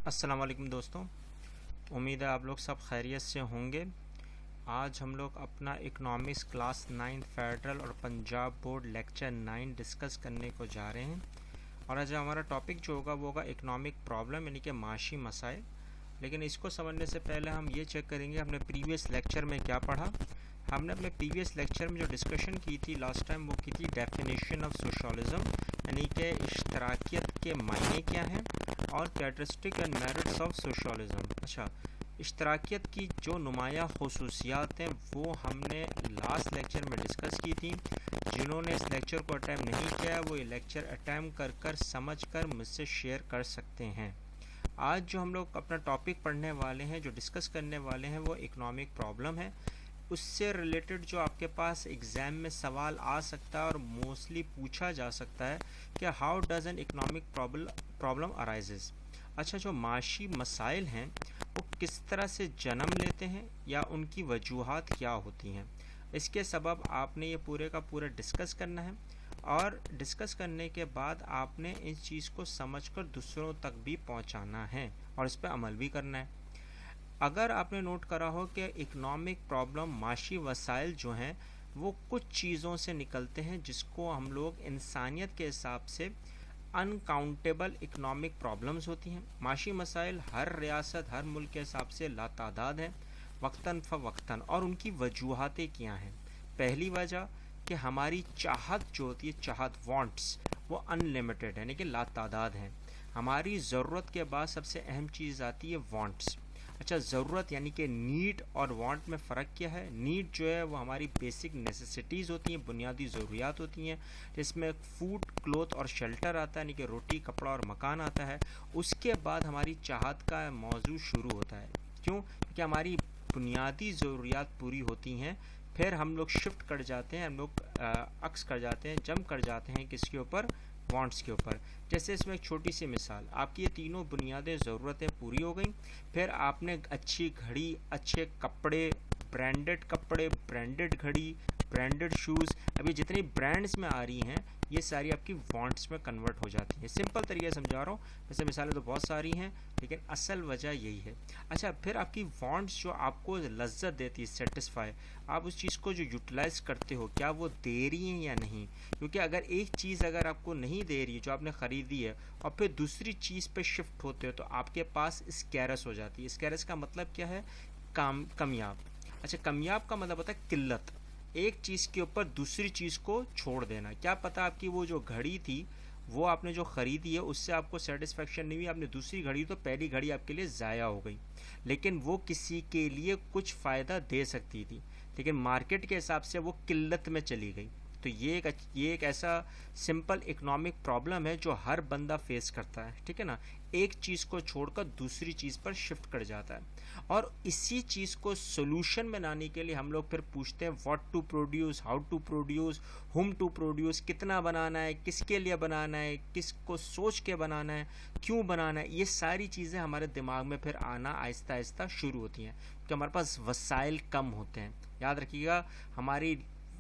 अस्सलाम वालेकुम दोस्तों, उम्मीद है आप लोग सब खैरियत से होंगे। आज हम लोग अपना इकनॉमिक्स क्लास 9 फेडरल और पंजाब बोर्ड लेक्चर 9 डिस्कस करने को जा रहे हैं। और आज हमारा टॉपिक जो होगा वो होगा इकनॉमिक प्रॉब्लम यानी कि माशी मसाइल। लेकिन इसको समझने से पहले हम ये चेक करेंगे हमने प्रीवियस लेक्चर में क्या पढ़ा। हमने अपने प्रीवियस लेक्चर में जो डिस्कशन की थी लास्ट टाइम वो की थी डेफिनेशन ऑफ सोशलिज्म, यानी कि इश्तराकियत के मायने क्या हैं और characteristic and merits of socialism. अच्छा, इश्तराकियत की जो नुमाया खसूसियात हैं वो हमने लास्ट लेक्चर में डिस्कस की थी। जिन्होंने इस लेक्चर को अटैम्प्ट नहीं किया वो ये लेक्चर अटैम्प्ट कर समझ कर मुझसे शेयर कर सकते हैं। आज जो हम लोग अपना टॉपिक पढ़ने वाले हैं, जो डिस्कस करने वाले हैं, वो इकनॉमिक प्रॉब्लम है। उससे रिलेटेड जो आपके पास एग्ज़ाम में सवाल आ सकता है और मोस्टली पूछा जा सकता है कि how does N economic problem arises. अच्छा, जो माशी मसाइल हैं वो किस तरह से जन्म लेते हैं या उनकी वजूहात क्या होती हैं, इसके सबब आपने ये पूरे का पूरा डिस्कस करना है। और डिस्कस करने के बाद आपने इस चीज़ को समझकर दूसरों तक भी पहुंचाना है और इस पर अमल भी करना है। अगर आपने नोट करा हो कि इकनॉमिक प्रॉब्लम माशी वसाइल जो हैं वो कुछ चीज़ों से निकलते हैं जिसको हम लोग इंसानियत के हिसाब से अनकाउंटेबल इकनॉमिक प्रॉब्लम्स होती हैं। माशी मसाइल हर रियासत हर मुल्क के हिसाब से लातादाद हैं वक्तन फ़वक्तन, और उनकी वजूहातें क्या हैं। पहली वजह कि हमारी चाहत जो होती है, चाहत वांट्स, वो अनलिमिटेड है यानी कि लातादाद हैं। हमारी ज़रूरत के बाद सबसे अहम चीज़ आती है वांट्स। अच्छा, ज़रूरत यानी कि नीड और वांट में फ़र्क क्या है। नीड जो है वो हमारी बेसिक नेसेसिटीज़ होती हैं, बुनियादी ज़रूरियात होती हैं, जिसमें फूड, क्लोथ और शेल्टर आता है यानी कि रोटी, कपड़ा और मकान आता है। उसके बाद हमारी चाहत का मौजू शुरू होता है। क्यों? क्योंकि हमारी बुनियादी ज़रूरियात पूरी होती हैं, फिर हम लोग शिफ्ट कर जाते हैं, हम लोग अक्स कर जाते हैं, जंप कर जाते हैं किसके ऊपर, वांट्स के ऊपर। जैसे इसमें एक छोटी सी मिसाल, आपकी ये तीनों बुनियादी ज़रूरतें पूरी हो गई, फिर आपने अच्छी घड़ी, अच्छे कपड़े, ब्रांडेड घड़ी, ब्रांडेड शूज़, अभी जितनी ब्रांड्स में आ रही हैं ये सारी आपकी वांट्स में कन्वर्ट हो जाती हैं। सिंपल तरीके से समझा रहा हूँ, वैसे मिसालें तो बहुत सारी हैं लेकिन असल वजह यही है। अच्छा, फिर आपकी वांट्स जो आपको लज्जत देती है, सेटिस्फाई, आप उस चीज़ को जो यूटिलाइज़ करते हो क्या वो दे रही हैं या नहीं। क्योंकि अगर एक चीज़ अगर आपको नहीं दे रही है जो आपने ख़रीदी है और फिर दूसरी चीज़ पे शिफ्ट होते हो तो आपके पास स्कैरस हो जाती है। स्कैरस का मतलब क्या है? कमियाब। अच्छा, कमियाब का मतलब होता है किल्लत, एक चीज़ के ऊपर दूसरी चीज़ को छोड़ देना। क्या पता आपकी वो जो घड़ी थी वो आपने जो ख़रीदी है उससे आपको सेटिस्फेक्शन नहीं हुई, आपने दूसरी घड़ी तो पहली घड़ी आपके लिए ज़ाया हो गई, लेकिन वो किसी के लिए कुछ फ़ायदा दे सकती थी, लेकिन मार्केट के हिसाब से वो किल्लत में चली गई। तो ये एक ऐसा सिंपल इकनॉमिक प्रॉब्लम है जो हर बंदा फेस करता है, ठीक है ना। एक चीज़ को छोड़कर दूसरी चीज़ पर शिफ्ट कर जाता है, और इसी चीज़ को सोल्यूशन में लाने के लिए हम लोग फिर पूछते हैं what to produce, how to produce, whom to produce, कितना बनाना है, किसके लिए बनाना है, किसको सोच के बनाना है, क्यों बनाना है। ये सारी चीज़ें हमारे दिमाग में फिर आना आहिस्ता आहिस्ता शुरू होती हैं क्योंकि हमारे पास वसाइल कम होते हैं। याद रखिएगा, हमारी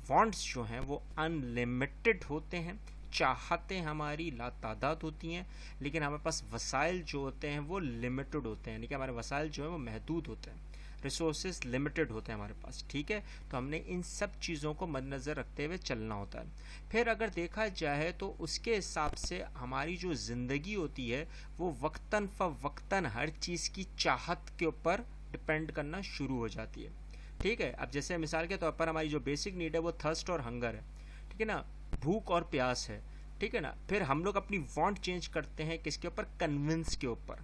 वांट्स जो हैं वो अनलिमिटेड होते हैं, चाहतें हमारी लातादाद होती हैं, लेकिन हमारे पास वसाइल जो होते हैं वो लिमिटेड होते हैं, यानी कि हमारे वसाइल जो है वो महदूद होते हैं, रिसोर्सेज लिमिटेड होते हैं हमारे पास, ठीक है। तो हमने इन सब चीज़ों को मद्देनज़र रखते हुए चलना होता है। फिर अगर देखा जाए तो उसके हिसाब से हमारी जो ज़िंदगी होती है वो वक्तन फ़वक्तन हर चीज़ की चाहत के ऊपर डिपेंड करना शुरू हो जाती है, ठीक है। अब जैसे मिसाल के तौर पर हमारी जो बेसिक नीड है वो थर्स्ट और हंगर है, ठीक है ना, भूख और प्यास है, ठीक है ना। फिर हम लोग अपनी वांट चेंज करते हैं किसके ऊपर, कन्विंस के ऊपर,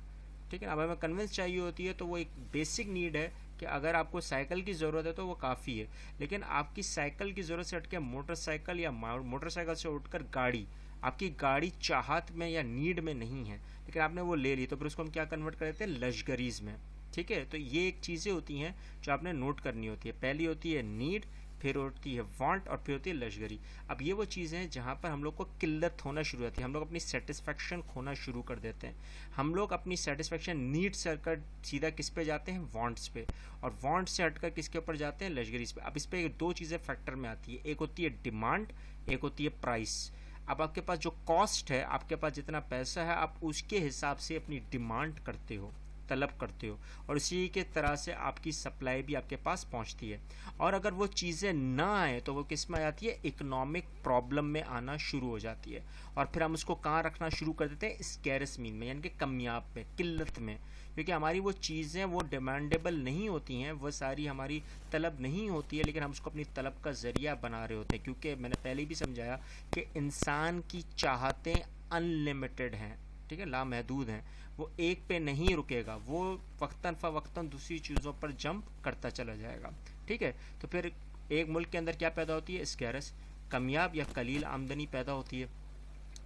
ठीक है ना। अब हमें कन्विंस चाहिए होती है तो वो एक बेसिक नीड है कि अगर आपको साइकिल की ज़रूरत है तो वो काफ़ी है, लेकिन आपकी साइकिल की ज़रूरत से हट के मोटरसाइकिल या मोटरसाइकिल से उठकर गाड़ी, आपकी गाड़ी चाहत में या नीड में नहीं है लेकिन आपने वो ले ली, तो फिर उसको हम क्या कन्वर्ट कर देते हैं, लग्जरीज़ में, ठीक है। तो ये एक चीज़ें होती हैं जो आपने नोट करनी होती है। पहली होती है नीड, फिर होती है वांट और फिर होती है लग्जरी। अब ये वो चीज़ें हैं जहाँ पर हम लोग को किल्लत होना शुरू होती है, हम लोग अपनी सेटिस्फेक्शन खोना शुरू कर देते हैं। हम लोग अपनी सेटिस्फेक्शन नीड से हटकर सीधा किस पे जाते हैं, वांट्स पे, और वांट्स से हटकर किसके ऊपर जाते हैं, लग्जरीज पे। अब इस पर दो चीज़ें फैक्टर में आती है, एक होती है डिमांड, एक होती है प्राइस। अब आपके पास जो कॉस्ट है, आपके पास जितना पैसा है, आप उसके हिसाब से अपनी डिमांड करते हो, तलब करते हो, और इसी के तरह से आपकी सप्लाई भी आपके पास पहुंचती है। और अगर वो चीज़ें ना आए तो वो किस में आ जाती है, इकोनॉमिक प्रॉब्लम में आना शुरू हो जाती है। और फिर हम उसको कहाँ रखना शुरू कर देते हैं, स्कैरस मीन में, यानी कि कमियाब में, किल्लत में, क्योंकि हमारी वो चीज़ें वो डिमांडेबल नहीं होती हैं, वो सारी हमारी तलब नहीं होती है, लेकिन हम उसको अपनी तलब का ज़रिया बना रहे होते हैं। क्योंकि मैंने पहले भी समझाया कि इंसान की चाहतें अनलिमिटेड हैं, ठीक है, लामहदूद हैं। वो एक पे नहीं रुकेगा, वो वक्तन फ़वक्तन दूसरी चीज़ों पर जंप करता चला जाएगा, ठीक है। तो फिर एक मुल्क के अंदर क्या पैदा होती है, स्कैरस, कमियाब या कलील आमदनी पैदा होती है।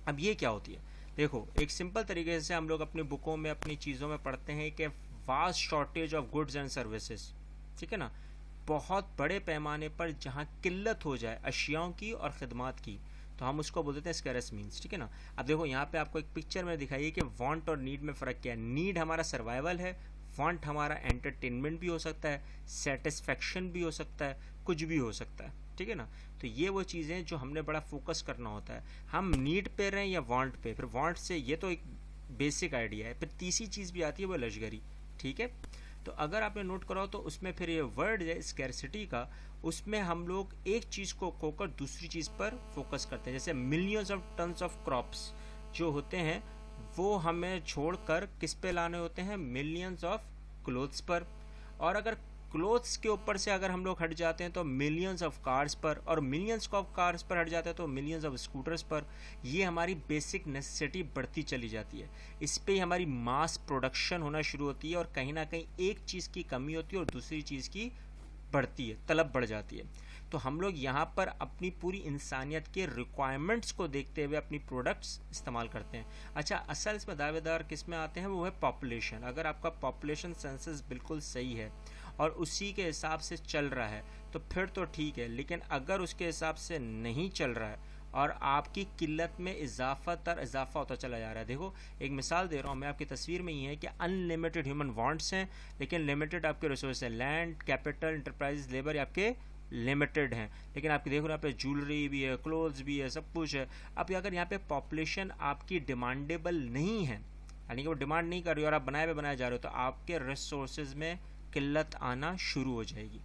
अब ये क्या होती है, देखो एक सिंपल तरीके से हम लोग अपनी बुकों में, अपनी चीज़ों में पढ़ते हैं कि vast shortage of goods and services, ठीक है ना, बहुत बड़े पैमाने पर जहाँ किल्लत हो जाए अशियाओं की और ख़िदमात की, तो हम उसको बोल देते हैं स्कैरस मीन्स, ठीक है ना। अब देखो यहाँ पे आपको एक पिक्चर में दिखाइए कि वांट और नीड में फ़र्क क्या है। नीड हमारा सर्वाइवल है, वांट हमारा एंटरटेनमेंट भी हो सकता है, सेटिस्फेक्शन भी हो सकता है, कुछ भी हो सकता है, ठीक है ना। तो ये वो चीज़ें जो हमने बड़ा फोकस करना होता है, हम नीड पे रहें या वांट पे। फिर वांट से, ये तो एक बेसिक आइडिया है, फिर तीसरी चीज़ भी आती है वो लश्करी, ठीक है। तो अगर आपने नोट करा हो तो उसमें फिर ये वर्ड है स्कैरसिटी का, उसमें हम लोग एक चीज़ को खोकर दूसरी चीज़ पर फोकस करते हैं। जैसे millions of tons of crops जो होते हैं वो हमें छोड़कर किस पे लाने होते हैं, मिलियंस ऑफ क्लोथ्स पर। और अगर क्लोथ्स के ऊपर से अगर हम लोग हट जाते हैं तो मिलियंस ऑफ कार्स पर, और मिलियंस ऑफ कार्स पर हट जाते हैं तो मिलियंस ऑफ स्कूटर्स पर। ये हमारी बेसिक नेसेसिटी बढ़ती चली जाती है, इस पे ही हमारी मास प्रोडक्शन होना शुरू होती है, और कहीं ना कहीं एक चीज़ की कमी होती है और दूसरी चीज़ की बढ़ती है, तलब बढ़ जाती है। तो हम लोग यहाँ पर अपनी पूरी इंसानियत के रिक्वायरमेंट्स को देखते हुए अपनी प्रोडक्ट्स इस्तेमाल करते हैं। अच्छा, असल इसमें दावेदार किस में आते हैं, वो है पॉपुलेशन। अगर आपका पॉपुलेशन सेंसस बिल्कुल सही है और उसी के हिसाब से चल रहा है तो फिर तो ठीक है, लेकिन अगर उसके हिसाब से नहीं चल रहा है और आपकी किल्लत में इजाफा होता चला जा रहा है। देखो एक मिसाल दे रहा हूँ मैं, आपकी तस्वीर में ये है कि अनलिमिटेड ह्यूमन वांट्स हैं, लेकिन लिमिटेड आपके रिसोर्स हैं, लैंड, कैपिटल, इंटरप्राइज, लेबर आपके लिमिटेड हैं। लेकिन आपकी देखो यहाँ पे ज्वेलरी भी है, क्लोथ्स भी है, सब कुछ है। अब अगर यहाँ पे पॉपुलेशन आपकी डिमांडेबल नहीं है, यानी कि वो डिमांड नहीं कर रही और आप बनाए जा रहे हो, तो आपके रिसोर्सेज में किल्लत आना शुरू हो जाएगी,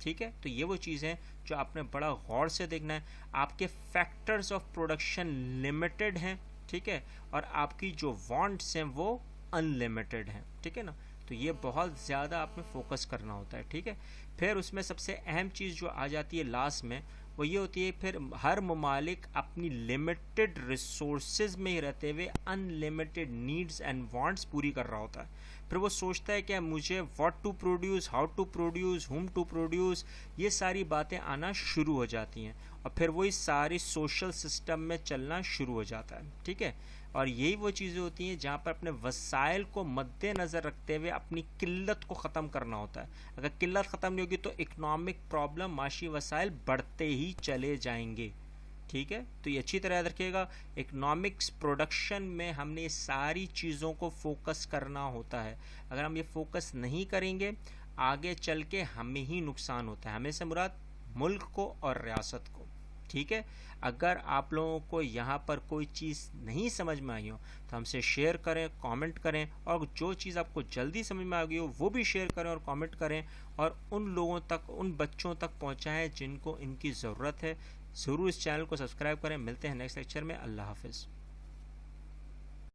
ठीक है। तो ये वो चीज़ है जो आपने बड़ा गौर से देखना है। आपके फैक्टर्स ऑफ प्रोडक्शन लिमिटेड हैं, ठीक है, और आपकी जो वांट्स हैं वो अनलिमिटेड हैं, ठीक है ना। तो ये बहुत ज़्यादा आप में फोकस करना होता है, ठीक है। फिर उसमें सबसे अहम चीज़ जो आ जाती है लास्ट में, वो ये होती है फिर हर ममालिक अपनी लिमिटेड रिसोर्सेज में ही रहते हुए अनलिमिटेड नीड्स एंड वांट्स पूरी कर रहा होता है। फिर वो सोचता है कि मुझे what to produce, how to produce, whom to produce, ये सारी बातें आना शुरू हो जाती हैं, और फिर वही सारी सोशल सिस्टम में चलना शुरू हो जाता है, ठीक है। और यही वो चीज़ें होती हैं जहाँ पर अपने वसाइल को मद्देनज़र रखते हुए अपनी किल्लत को ख़त्म करना होता है। अगर किल्लत ख़त्म नहीं होगी तो इकनॉमिक प्रॉब्लम, माशी वसाइल बढ़ते ही चले जाएंगे, ठीक है। तो ये अच्छी तरह याद रखिएगा, इकनॉमिक्स प्रोडक्शन में हमने ये सारी चीज़ों को फोकस करना होता है। अगर हम ये फोकस नहीं करेंगे आगे चल के हमें ही नुकसान होता है, हमें से मुराद मुल्क को और रियासत को, ठीक है। अगर आप लोगों को यहाँ पर कोई चीज़ नहीं समझ में आई हो तो हमसे शेयर करें, कमेंट करें, और जो चीज़ आपको जल्दी समझ में आ गई हो वो भी शेयर करें और कमेंट करें, और उन लोगों तक, उन बच्चों तक पहुँचाएँ जिनको इनकी ज़रूरत है। ज़रूर इस चैनल को सब्सक्राइब करें। मिलते हैं नेक्स्ट लेक्चर में। अल्लाह हाफ़िज़।